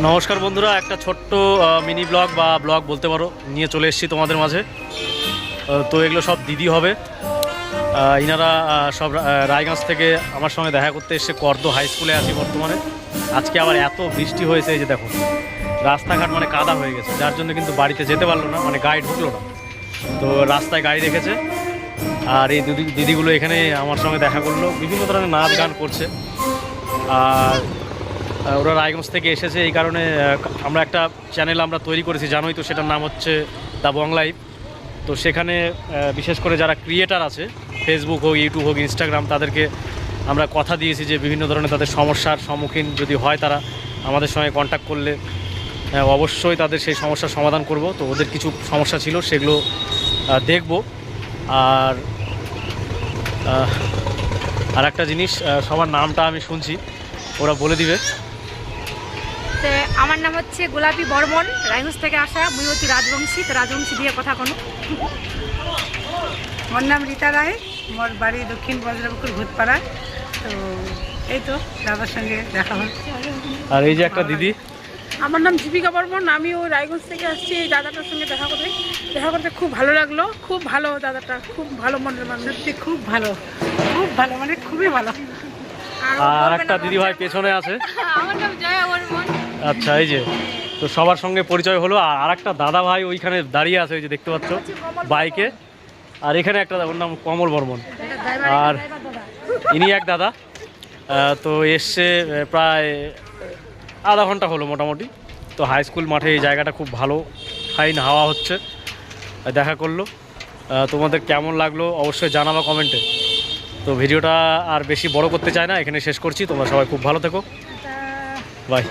নমস্কার বন্ধুরা, একটা ছোট্ট মিনি ব্লগ বা ব্লগ বলতে পারো নিয়ে চলে এসেছি তোমাদের মাঝে। তো এগুলো সব দিদি হবে। ইনারা সব রায়গঞ্জ থেকে আমার সঙ্গে দেখা করতে এসে কর্দ হাই স্কুলে আছি বর্তমানে। আজকে আবার এত বৃষ্টি হয়েছে, এই যে দেখো রাস্তাঘাট মানে কাদা হয়ে গেছে, যার জন্য কিন্তু বাড়িতে যেতে পারলো না, মানে গাড়ি ঢুকলো না। তো রাস্তায় গাড়ি রেখেছে। আর এই দিদিগুলো এখানে আমার সঙ্গে দেখা করলো, বিভিন্ন ধরনের নাচ গান করছে। আর ওরা রায়গঞ্জ থেকে এসেছে, এই কারণে আমরা একটা চ্যানেল আমরা তৈরি করেছি, জানোই তো, সেটার নাম হচ্ছে দ্য বং লাইফ। তো সেখানে বিশেষ করে যারা ক্রিয়েটার আছে, ফেসবুক হোক, ইউটিউব হোক, ইনস্টাগ্রাম, তাদেরকে আমরা কথা দিয়েছি যে বিভিন্ন ধরনের তাদের সমস্যার সম্মুখীন যদি হয় তারা আমাদের সঙ্গে কন্ট্যাক্ট করলে অবশ্যই তাদের সেই সমস্যার সমাধান করব। তো ওদের কিছু সমস্যা ছিল, সেগুলো দেখব। আর আর একটা জিনিস, সবার নামটা আমি শুনছি, ওরা বলে দিবে। আমার নাম হচ্ছে গোলাপী বর্মন, রায়গঞ্জ থেকে আসা। মুই হচ্ছি রাজবংশী, তো রাজবংশী দিয়ে কথা কোনো। আমার নাম রীতা রায়, আমার বাড়ি দক্ষিণ বজ্রপুকুর ভূতপাড়া। তো এই তো দাদার সঙ্গে দেখা হচ্ছে। আর এই যে একটা দিদি, আমার নাম জীবিকা বর্মন, আমি ওই রায়গঞ্জ থেকে আসছি। এই দাদাটার সঙ্গে দেখা করতে খুব ভালো লাগলো। খুব ভালো দাদাটা, খুব ভালো মনের মানুষ, সত্যি খুব ভালো মানে খুবই ভালো। আর একটা দিদি ভাই পেছনে আছে। আমার নাম জয়া বর্মন। আচ্ছা, এই যে তো সবার সঙ্গে পরিচয় হলো। আর একটা দাদা ভাই ওইখানে দাঁড়িয়ে আছে, ওই যে দেখতে পাচ্ছ বাইকে। আর এখানে একটা, ওর নাম কমল বর্মন। আর ইনি এক দাদা, তো এসছে প্রায় আধা ঘন্টা হলো মোটামুটি। তো হাই স্কুল মাঠে এই জায়গাটা খুব ভালো, ফাইন হাওয়া হচ্ছে, দেখা করলো। তোমাদের কেমন লাগলো অবশ্যই জানাবা কমেন্টে। তো ভিডিওটা আর বেশি বড় করতে চাই না, এখানে শেষ করছি। তোমরা সবাই খুব ভালো থেকো, বাই।